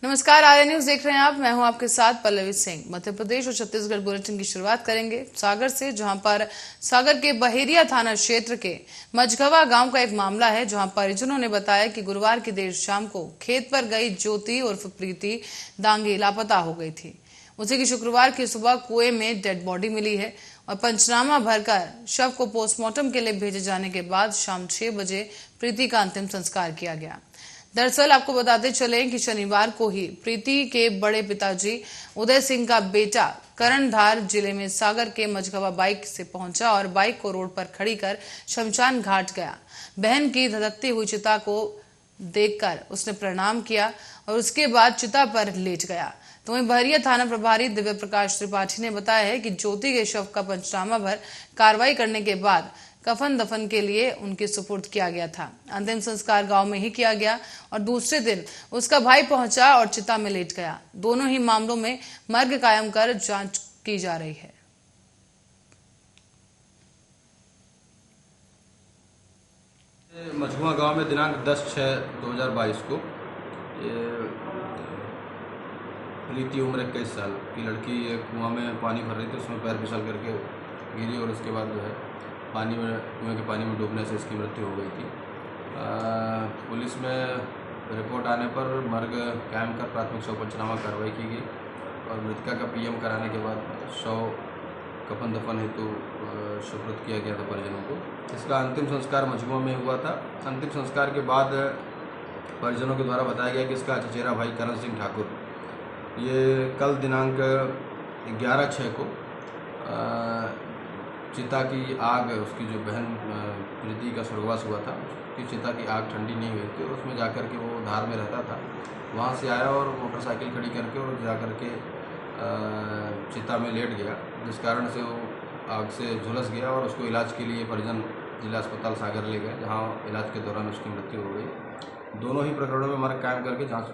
नमस्कार, आर्य न्यूज देख रहे हैं आप। मैं हूं आपके साथ पल्लवी सिंह। मध्य प्रदेश और छत्तीसगढ़ बुलेटिन की शुरुआत करेंगे सागर से, जहां पर सागर के बहेरिया थाना क्षेत्र के मझगवा गांव का एक मामला है, जहां परिजनों ने बताया कि गुरुवार की देर शाम को खेत पर गई ज्योति उर्फ प्रीति दांगी लापता हो गई थी। उसे की शुक्रवार की सुबह कुएं में डेड बॉडी मिली है और पंचनामा भरकर शव को पोस्टमार्टम के लिए भेजे जाने के बाद शाम 6 बजे प्रीति का अंतिम संस्कार किया गया। दरअसल आपको बताते चले कि शनिवार को ही प्रीति के बड़े पिताजी उदय सिंह का बेटा कर्णधार जिले में सागर के मझगवा बाइक से पहुंचा और बाइक को रोड पर खड़ी कर शमशान घाट गया। बहन की धधकती हुई चिता को देखकर उसने प्रणाम किया और उसके बाद चिता पर लेट गया। तो वहीं बहरिया थाना प्रभारी दिव्य प्रकाश त्रिपाठी ने बताया है कि ज्योति के शव का पंचनामा भर कार्रवाई करने के बाद कफन दफन के लिए उनके सुपुर्द किया गया था। अंतिम संस्कार गांव में ही किया गया और दूसरे दिन उसका भाई पहुंचा और चिता में लेट गया। दोनों ही मामलों में मर्ग कायम कर जांच की जा रही है। मझगवा गांव में दिनांक 10/6/2022 को प्रीति उम्र 21 साल की लड़की एक कुआं में पानी भर रही थी, उसमें पैर फिसल करके गिरी और उसके बाद जो है कुएं के पानी में डूबने से इसकी मृत्यु हो गई थी। पुलिस में रिपोर्ट आने पर मर्ग कायम कर प्राथमिक शव पंचनामा कार्रवाई की गई और मृतका का पीएम कराने के बाद शव कफन दफन हेतु सुपुर्द किया गया था परिजनों को। इसका अंतिम संस्कार मझगवा में हुआ था। अंतिम संस्कार के बाद परिजनों के द्वारा बताया गया कि इसका चचेरा भाई करण सिंह ठाकुर ये कल दिनांक 11/6 को चिता की आग, उसकी जो बहन प्रीति का स्वर्गवास हुआ था, उसकी चिता की आग ठंडी नहीं हुई थी और उसमें जाकर के वो धार में रहता था, वहाँ से आया और मोटरसाइकिल खड़ी करके और जाकर के चिता में लेट गया, जिस कारण से वो आग से झुलस गया और उसको इलाज के लिए परिजन जिला अस्पताल सागर ले गए, जहाँ इलाज के दौरान उसकी मृत्यु हो गई। दोनों ही प्रकरणों में मर्ग कायम करके जाँच।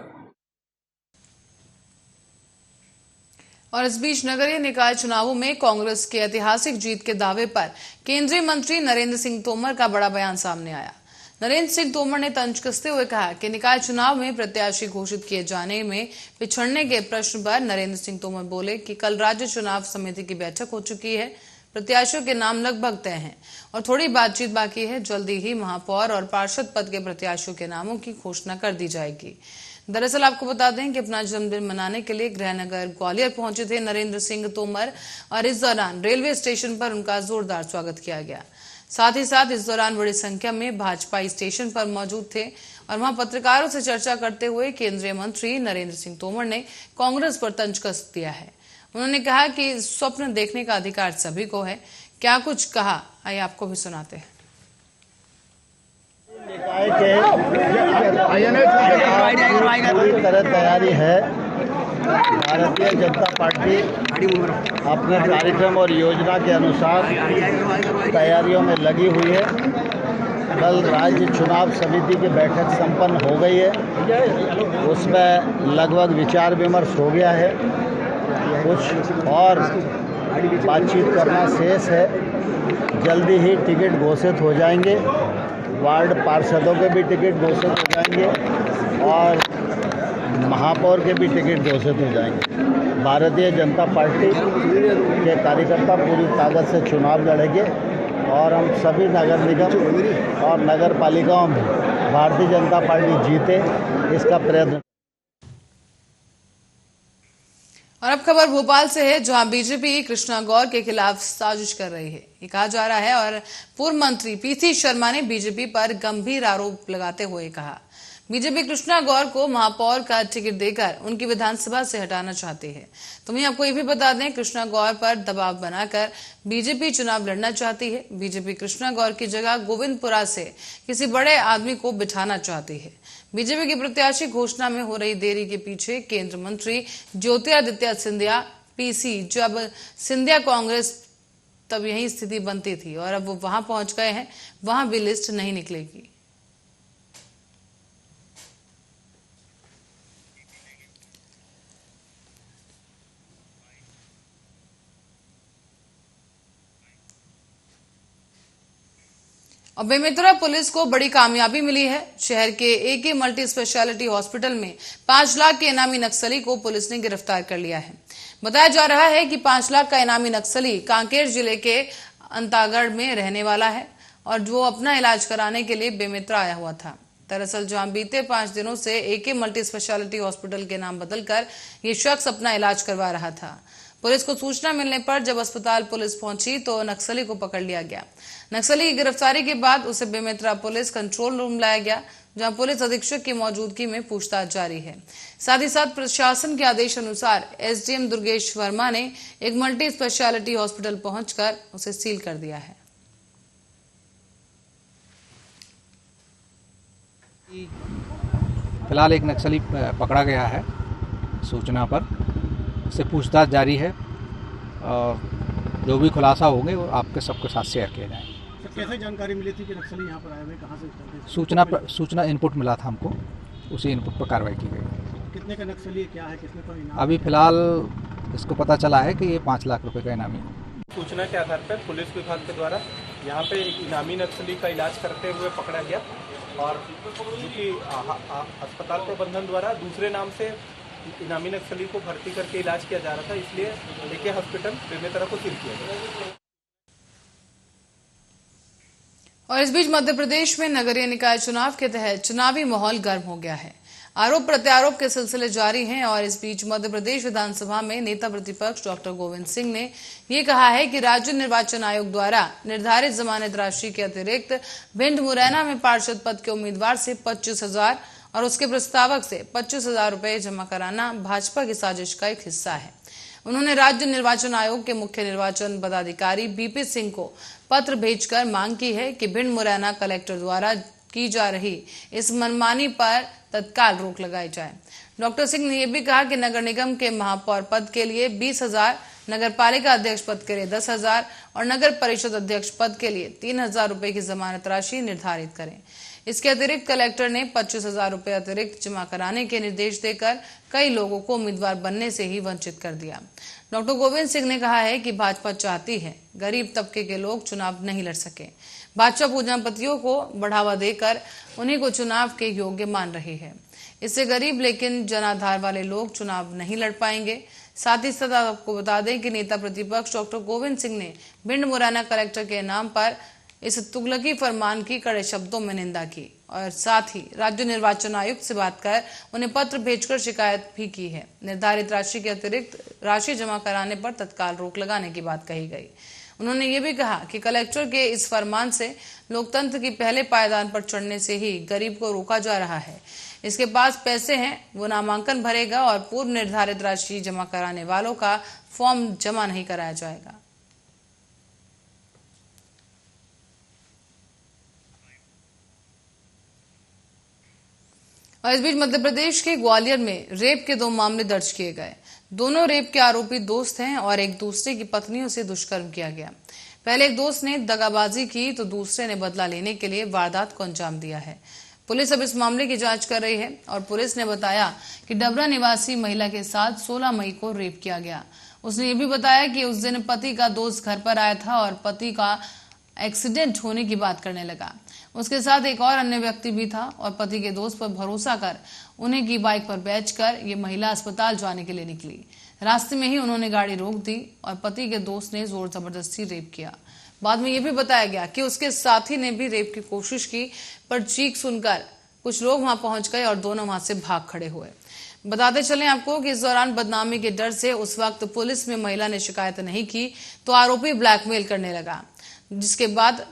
और इस बीच नगरीय निकाय चुनावों में कांग्रेस के ऐतिहासिक जीत के दावे पर केंद्रीय मंत्री नरेंद्र सिंह तोमर का बड़ा बयान सामने आया। नरेंद्र सिंह तोमर ने तंज कसते हुए कहा कि निकाय चुनाव में प्रत्याशी घोषित किए जाने में पिछड़ने के प्रश्न पर नरेंद्र सिंह तोमर बोले कि कल राज्य चुनाव समिति की बैठक हो चुकी है, प्रत्याशियों के नाम लगभग तय हैं और थोड़ी बातचीत बाकी है। जल्दी ही महापौर और पार्षद पद के प्रत्याशियों के नामों की घोषणा कर दी जाएगी। दरअसल आपको बता दें कि अपना जन्मदिन मनाने के लिए गृहनगर ग्वालियर पहुंचे थे नरेंद्र सिंह तोमर और इस दौरान रेलवे स्टेशन पर उनका जोरदार स्वागत किया गया। साथ ही साथ इस दौरान बड़ी संख्या में भाजपा स्टेशन पर मौजूद थे और वहां पत्रकारों से चर्चा करते हुए केंद्रीय मंत्री नरेंद्र सिंह तोमर ने कांग्रेस पर तंज कस दिया है। उन्होंने कहा कि स्वप्न देखने का अधिकार सभी को है। क्या कुछ कहा, आइए आपको भी सुनाते हैं। निकाय के पूरी तरह तैयारी है। भारतीय जनता पार्टी अपने कार्यक्रम और योजना के अनुसार तैयारियों में लगी हुई है। कल राज्य चुनाव समिति की बैठक संपन्न हो गई है, उसमें लगभग विचार विमर्श हो गया है। कुछ और बातचीत करना शेष है। जल्दी ही टिकट घोषित हो जाएंगे, वार्ड पार्षदों के भी टिकट घोषित हो जाएंगे और महापौर के भी टिकट घोषित हो जाएंगे। भारतीय जनता पार्टी के कार्यकर्ता पूरी ताकत से चुनाव लड़ेंगे और हम सभी नगर निगम और नगर पालिकाओं में भारतीय जनता पार्टी जीते, इसका प्रयत्न। और अब खबर भोपाल से है, जहां बीजेपी कृष्णा गौर के खिलाफ साजिश कर रही है, ये कहा जा रहा है। और पूर्व मंत्री पीसी शर्मा ने बीजेपी पर गंभीर आरोप लगाते हुए कहा, बीजेपी कृष्णा गौर को महापौर का टिकट देकर उनकी विधानसभा से हटाना चाहती है। तो मैं आपको ये भी बता दें, कृष्णा गौर पर दबाव बनाकर बीजेपी चुनाव लड़ना चाहती है। बीजेपी कृष्णा गौर की जगह गोविंदपुरा से किसी बड़े आदमी को बिठाना चाहती है। बीजेपी की प्रत्याशी घोषणा में हो रही देरी के पीछे केंद्र मंत्री ज्योतिरादित्य सिंधिया, पीसी जब सिंधिया कांग्रेस तब यही स्थिति बनती थी और अब वो वहां पहुंच गए हैं, वहां भी लिस्ट नहीं निकलेगी। और बेमेतरा पुलिस को बड़ी कामयाबी मिली है। शहर के एके मल्टी स्पेशलिटी हॉस्पिटल में 5 लाख के इनामी नक्सली को पुलिस ने गिरफ्तार कर लिया है। बताया जा रहा है कि 5 लाख का इनामी नक्सली कांकेर जिले के अंतागढ़ में रहने वाला है और जो अपना इलाज कराने के लिए बेमेतरा आया हुआ था। दरअसल जहां बीते 5 दिनों से एके मल्टी स्पेशलिटी हॉस्पिटल के नाम बदलकर ये शख्स अपना इलाज करवा रहा था। पुलिस को सूचना मिलने पर जब अस्पताल पुलिस पहुंची तो नक्सली को पकड़ लिया गया। नक्सली की गिरफ्तारी के बाद उसे बेमेतरा पुलिस कंट्रोल रूम लाया गया, जहां पुलिस अधीक्षक की मौजूदगी में पूछताछ जारी है। साथ ही साथ प्रशासन के आदेश अनुसार एसडीएम दुर्गेश वर्मा ने एक मल्टी स्पेशलिटी हॉस्पिटल पहुंचकर उसे सील कर दिया है। फिलहाल एक नक्सली पकड़ा गया है सूचना पर, इससे पूछताछ जारी है और जो भी खुलासा होंगे वो आपके सबके साथ शेयर किए जाएंगे। सर, कैसे जानकारी मिली थी कि नक्सली यहाँ पर आए हुए, कहाँ से? सूचना इनपुट मिला था हमको, उसी इनपुट पर कार्रवाई की गई। कितने का नक्सली, क्या है, कितने का इनाम? अभी फिलहाल इसको पता चला है कि ये 5 लाख रुपए का इनामी है। सूचना के आधार पर पुलिस विभाग के द्वारा यहाँ पे एक इनामी नक्सली का इलाज करते हुए पकड़ा गया और चूँकि अस्पताल प्रबंधन द्वारा दूसरे नाम से इनामी नक्सली को भर्ती करके इलाज किया जा रहा था, इसलिए एके हॉस्पिटल बेमेतरा को सील किया गया। और इस बीच मध्य प्रदेश में नगरीय निकाय चुनाव के तहत चुनावी माहौल गर्म हो गया है। आरोप प्रत्यारोप के सिलसिले जारी हैं और इस बीच मध्य प्रदेश विधानसभा में नेता प्रतिपक्ष डॉक्टर गोविंद सिंह ने ये कहा है कि राज्य निर्वाचन आयोग द्वारा निर्धारित जमानत राशि के अतिरिक्त भिंड मुरैना में पार्षद पद के उम्मीदवार से 25,000 और उसके प्रस्तावक से 25,000 रुपए जमा कराना भाजपा की साजिश का एक हिस्सा है। उन्होंने राज्य निर्वाचन आयोग के मुख्य निर्वाचन पदाधिकारी बीपी सिंह को पत्र भेजकर मांग की है कि भिंड मुरैना कलेक्टर द्वारा की जा रही इस मनमानी पर तत्काल रोक लगाई जाए। डॉक्टर सिंह ने यह भी कहा कि नगर निगम के महापौर पद के लिए 20,000, नगर पालिका अध्यक्ष पद के लिए 10,000 और नगर परिषद अध्यक्ष पद के लिए 3,000 रुपए की जमानत राशि निर्धारित करें। इसके अतिरिक्त कलेक्टर ने 25,000 रुपए अतिरिक्त जमा कराने के निर्देश देकर कई लोगों को उम्मीदवार बनने से ही वंचित कर दिया। डॉक्टर गोविंद सिंह ने कहा है कि भाजपा चाहती है गरीब तबके के लोग चुनाव नहीं लड़ सके। भाजपा पूंजीपतियों को बढ़ावा देकर उन्हीं को चुनाव के योग्य मान रही है। इससे गरीब लेकिन जनाधार वाले लोग चुनाव नहीं लड़ पाएंगे। साथ ही साथ आपको बता दें कि नेता प्रतिपक्ष डॉक्टर गोविंद सिंह ने भिंड मुरैना कलेक्टर के नाम पर इस तुगलकी फरमान की कड़े शब्दों में निंदा की और साथ ही राज्य निर्वाचन आयुक्त से बात कर उन्हें पत्र भेजकर शिकायत भी की है। निर्धारित राशि के अतिरिक्त राशि जमा कराने पर तत्काल रोक लगाने की बात कही गई। उन्होंने ये भी कहा कि कलेक्टर के इस फरमान से लोकतंत्र की पहले पायदान पर चढ़ने से ही गरीब को रोका जा रहा है। इसके पास पैसे हैं, वो नामांकन भरेगा और पूर्व निर्धारित राशि जमा कराने वालों का फॉर्म जमा नहीं कराया जाएगा। और इस बीच मध्य प्रदेश के ग्वालियर में रेप के 2 मामले दर्ज किए गए। दोनों रेप के आरोपी दोस्त हैं और एक दूसरे की पत्नियों से दुष्कर्म किया गया। पहले एक दोस्त ने दगाबाजी की तो दूसरे ने बदला लेने के लिए वारदात को अंजाम दिया है। पुलिस अब इस मामले की जांच कर रही है और पुलिस ने बताया कि डबरा निवासी महिला के साथ 16 मई को रेप किया गया। उसने ये भी बताया कि उस दिन पति का दोस्त घर पर आया था और पति का एक्सीडेंट होने की बात करने लगा। उसके साथ एक और अन्य व्यक्ति भी था और पति के दोस्त पर भरोसा कर उन्हें की बाइक पर बेचकर ये महिला अस्पताल जाने के लिए निकली। रास्ते में ही उन्होंने गाड़ी रोक दी और पति के दोस्त ने जोर जबरदस्ती रेप किया। बाद में ये भी बताया गया कि उसके साथी ने भी रेप की कोशिश की, पर चीख सुनकर कुछ लोग वहां पहुंच गए और दोनों वहां से भाग खड़े हुए। बताते चलें आपको कि इस दौरान बदनामी के डर से उस वक्त पुलिस में महिला ने शिकायत नहीं की तो आरोपी ब्लैकमेल करने लगा, जिसके बाद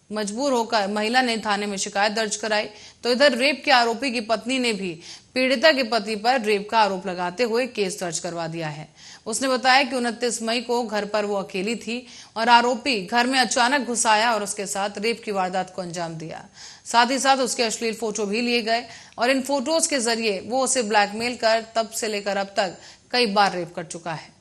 मजबूर होकर महिला ने थाने में शिकायत दर्ज कराई। तो इधर रेप के आरोपी की पत्नी ने भी पीड़िता के पति पर रेप का आरोप लगाते हुए केस दर्ज करवा दिया है। उसने बताया कि 29 मई को घर पर वो अकेली थी और आरोपी घर में अचानक घुस आया और उसके साथ रेप की वारदात को अंजाम दिया। साथ ही साथ उसके अश्लील फोटो भी लिए गए और इन फोटोज के जरिए वो उसे ब्लैकमेल कर तब से लेकर अब तक कई बार रेप कर चुका है।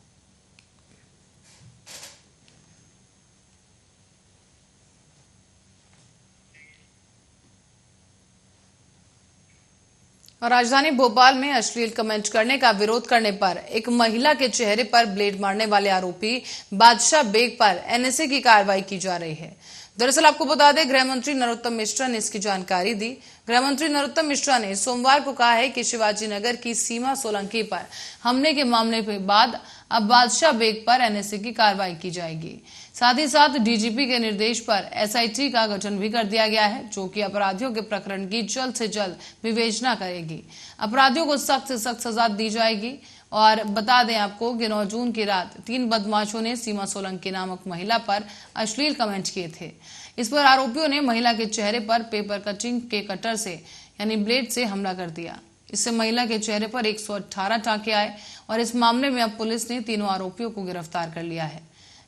और राजधानी भोपाल में अश्लील कमेंट करने का विरोध करने पर एक महिला के चेहरे पर ब्लेड मारने वाले आरोपी बादशाह बेग पर एनएसए की कार्रवाई की जा रही है। दरअसल आपको बता दें, गृह मंत्री नरोत्तम मिश्रा ने इसकी जानकारी दी। गृह मंत्री नरोत्तम मिश्रा ने सोमवार को कहा है कि शिवाजी नगर की सीमा सोलंकी पर हमले के मामले के बाद अब बादशाह बेग पर एनएसए की कार्रवाई की जाएगी। साथ ही साथ डीजीपी के निर्देश पर एसआईटी का गठन भी कर दिया गया है, जो कि अपराधियों के प्रकरण की जल्द से जल्द विवेचना करेगी। अपराधियों को सख्त से सख्त सजा दी जाएगी। और बता दें आपको कि 9 जून की रात 3 बदमाशों ने सीमा सोलंकी नामक महिला पर अश्लील कमेंट किए थे। इस पर आरोपियों ने महिला के चेहरे पर पेपर कटिंग के कटर से यानी ब्लेड से हमला कर दिया। इससे महिला के चेहरे पर 118 टांके आए और इस मामले में अब पुलिस ने तीनों आरोपियों को गिरफ्तार कर लिया है।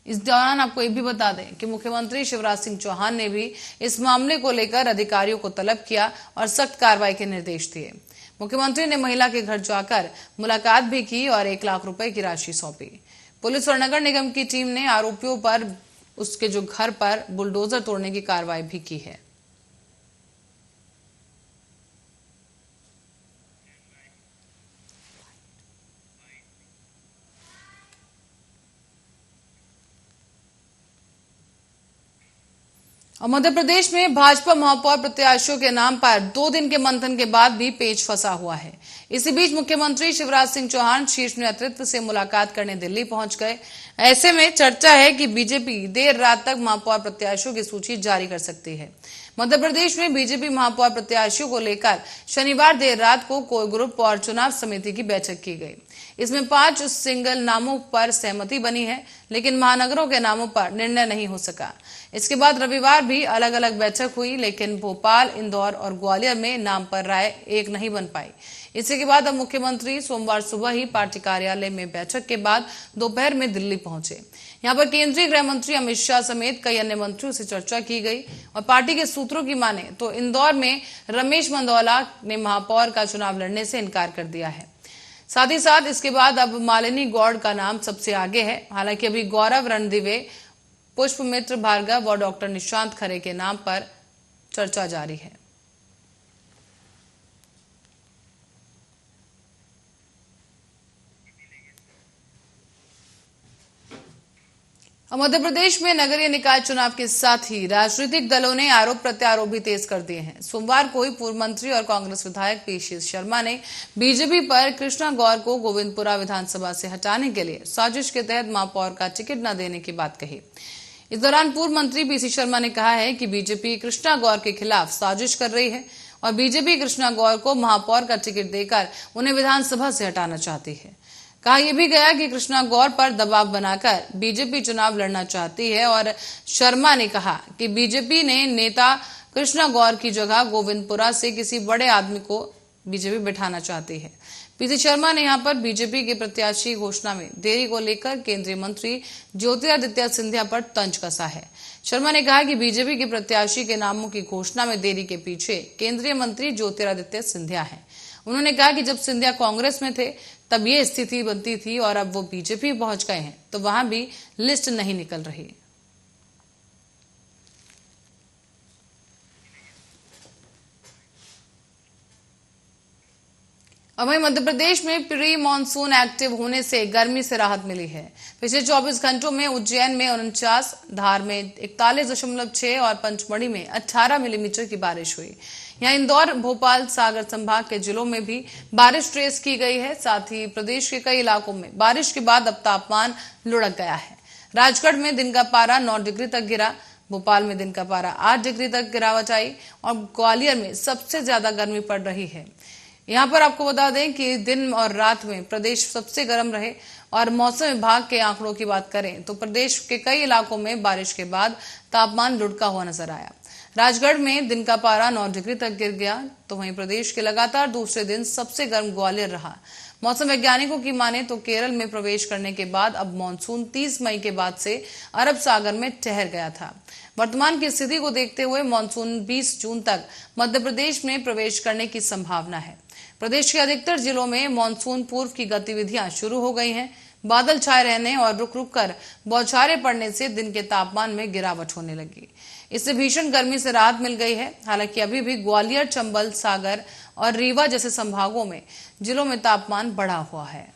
इस दौरान आपको ये भी बता दें कि मुख्यमंत्री शिवराज सिंह चौहान ने भी इस मामले को लेकर अधिकारियों को तलब किया और सख्त कार्रवाई के निर्देश दिए। मुख्यमंत्री ने महिला के घर जाकर मुलाकात भी की और 1 लाख रुपए की राशि सौंपी। पुलिस और नगर निगम की टीम ने आरोपियों पर उसके जो घर पर बुलडोजर तोड़ने की कार्रवाई भी की है। और मध्य प्रदेश में भाजपा महापौर प्रत्याशियों के नाम पर 2 दिन के मंथन के बाद भी पेच फंसा हुआ है। इसी बीच मुख्यमंत्री शिवराज सिंह चौहान शीर्ष नेतृत्व से मुलाकात करने दिल्ली पहुंच गए। ऐसे में चर्चा है कि बीजेपी देर रात तक महापौर प्रत्याशियों की सूची जारी कर सकती है। मध्य प्रदेश में बीजेपी महापौर प्रत्याशियों को लेकर शनिवार देर रात को कोर ग्रुप और चुनाव समिति की बैठक की गई। इसमें 5 सिंगल नामों पर सहमति बनी है, लेकिन महानगरों के नामों पर निर्णय नहीं हो सका। इसके बाद रविवार भी अलग अलग बैठक हुई, लेकिन भोपाल, इंदौर और ग्वालियर में नाम पर राय एक नहीं बन पाई। इसी के बाद अब मुख्यमंत्री सोमवार सुबह ही पार्टी कार्यालय में बैठक के बाद दोपहर में दिल्ली पहुंचे। यहां पर केंद्रीय गृह मंत्री अमित शाह समेत कई अन्य मंत्रियों से चर्चा की गई और पार्टी के सूत्रों की माने तो इंदौर में रमेश मंदौला ने महापौर का चुनाव लड़ने से इनकार कर दिया है। साथ ही साथ इसके बाद अब मालिनी गौड़ का नाम सबसे आगे है। हालांकि अभी गौरव रणदिवे, पुष्पमित्र भार्गव और डॉक्टर निशांत खरे के नाम पर चर्चा जारी है। मध्य प्रदेश में नगरीय निकाय चुनाव के साथ ही राजनीतिक दलों ने आरोप प्रत्यारोप भी तेज कर दिए हैं। सोमवार को ही पूर्व मंत्री और कांग्रेस विधायक पीसी शर्मा ने बीजेपी पर कृष्णा गौर को गोविंदपुरा विधानसभा से हटाने के लिए साजिश के तहत महापौर का टिकट न देने की बात कही। इस दौरान पूर्व मंत्री पीसी शर्मा ने कहा है कि बीजेपी कृष्णा गौर के खिलाफ साजिश कर रही है और बीजेपी कृष्णा गौर को महापौर का टिकट देकर उन्हें विधानसभा से हटाना चाहती है। कहा यह भी गया कि कृष्णा गौर पर दबाव बनाकर बीजेपी चुनाव लड़ना चाहती है और शर्मा ने कहा कि बीजेपी ने नेता कृष्णा गौर की जगह गोविंदपुरा से किसी बड़े आदमी को बीजेपी बिठाना चाहती है। पीसी शर्मा ने यहां पर बीजेपी के प्रत्याशी घोषणा में देरी को लेकर केंद्रीय मंत्री ज्योतिरादित्य सिंधिया पर तंज कसा है। शर्मा ने कहा कि बीजेपी के प्रत्याशी के नामों की घोषणा में देरी के पीछे केंद्रीय मंत्री ज्योतिरादित्य सिंधिया है। उन्होंने कहा कि जब सिंधिया कांग्रेस में थे तब ये स्थिति बनती थी और अब वो बीजेपी पहुंच गए हैं तो वहां भी लिस्ट नहीं निकल रही। वहीं मध्य प्रदेश में प्री मानसून एक्टिव होने से गर्मी से राहत मिली है। पिछले 24 घंटों में उज्जैन में 49, धार में 41.6 और पंचमढ़ी में 18 मिलीमीटर की बारिश हुई। यहाँ इंदौर, भोपाल, सागर संभाग के जिलों में भी बारिश ट्रेस की गई है। साथ ही प्रदेश के कई इलाकों में बारिश के बाद अब तापमान लुढ़क गया है। राजगढ़ में दिन का पारा 9 डिग्री तक गिरा, भोपाल में दिन का पारा 8 डिग्री तक गिरावट आई और ग्वालियर में सबसे ज्यादा गर्मी पड़ रही है। यहाँ पर आपको बता दें कि दिन और रात में प्रदेश सबसे गर्म रहे और मौसम विभाग के आंकड़ों की बात करें तो प्रदेश के कई इलाकों में बारिश के बाद तापमान लुढ़का हुआ नजर आया। राजगढ़ में दिन का पारा 9 डिग्री तक गिर गया, तो वहीं प्रदेश के लगातार दूसरे दिन सबसे गर्म ग्वालियर रहा। मौसम वैज्ञानिकों की माने तो केरल में प्रवेश करने के बाद अब मानसून 30 मई के बाद से अरब सागर में ठहर गया था। वर्तमान की स्थिति को देखते हुए मानसून 20 जून तक मध्य प्रदेश में प्रवेश करने की संभावना है। प्रदेश के अधिकतर जिलों में मानसून पूर्व की गतिविधियां शुरू हो गई हैं। बादल छाए रहने और रुक रुक कर बौछारें पड़ने से दिन के तापमान में गिरावट होने लगी। इससे भीषण गर्मी से राहत मिल गई है। हालांकि अभी भी ग्वालियर, चंबल, सागर और रीवा जैसे संभागों में जिलों में तापमान बढ़ा हुआ है।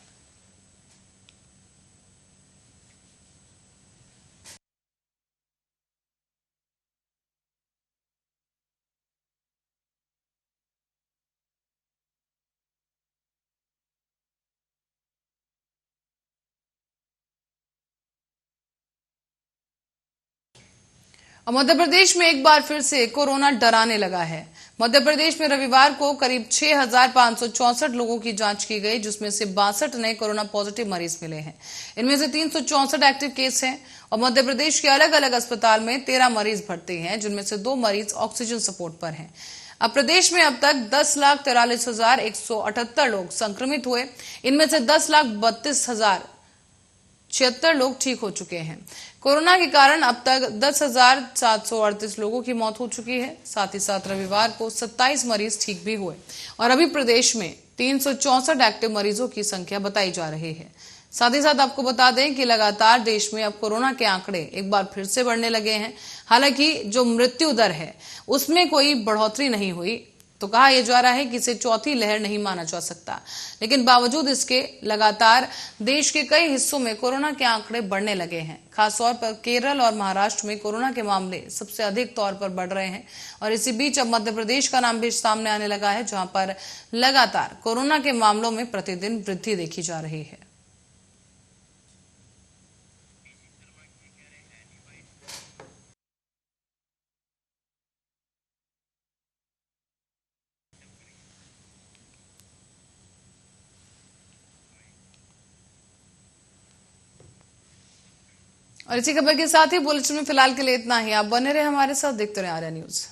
और मध्य प्रदेश में एक बार फिर से कोरोना डराने लगा है। मध्य प्रदेश में रविवार को करीब 6,564 लोगों की जांच की गई, जिसमें से 62 नए कोरोना पॉजिटिव मरीज मिले हैं। इनमें से 364 एक्टिव केस हैं और मध्य प्रदेश के अलग अलग अस्पताल में 13 मरीज भर्ती हैं, जिनमें से 2 मरीज ऑक्सीजन सपोर्ट पर हैं। अब प्रदेश में अब तक 10,43,178 लोग संक्रमित हुए। इनमें से 10,32,076 लोग ठीक हो चुके हैं। कोरोना के कारण अब तक 10,738 लोगों की मौत हो चुकी है। साथ ही साथ रविवार को 27 मरीज ठीक भी हुए और अभी प्रदेश में 364 एक्टिव मरीजों की संख्या बताई जा रही है। साथ ही साथ आपको बता दें कि लगातार देश में अब कोरोना के आंकड़े एक बार फिर से बढ़ने लगे हैं। हालांकि जो मृत्यु दर है उसमें कोई बढ़ोतरी नहीं हुई, तो कहा यह जा रहा है कि इसे चौथी लहर नहीं माना जा सकता, लेकिन बावजूद इसके लगातार देश के कई हिस्सों में कोरोना के आंकड़े बढ़ने लगे हैं। खासतौर पर केरल और महाराष्ट्र में कोरोना के मामले सबसे अधिक तौर पर बढ़ रहे हैं और इसी बीच अब मध्य प्रदेश का नाम भी सामने आने लगा है, जहां पर लगातार कोरोना के मामलों में प्रतिदिन वृद्धि देखी जा रही है। और इसी खबर के साथ ही बुलेटिन में फिलहाल के लिए इतना ही। आप बने रहे हमारे साथ, देखते रहे आर्या न्यूज।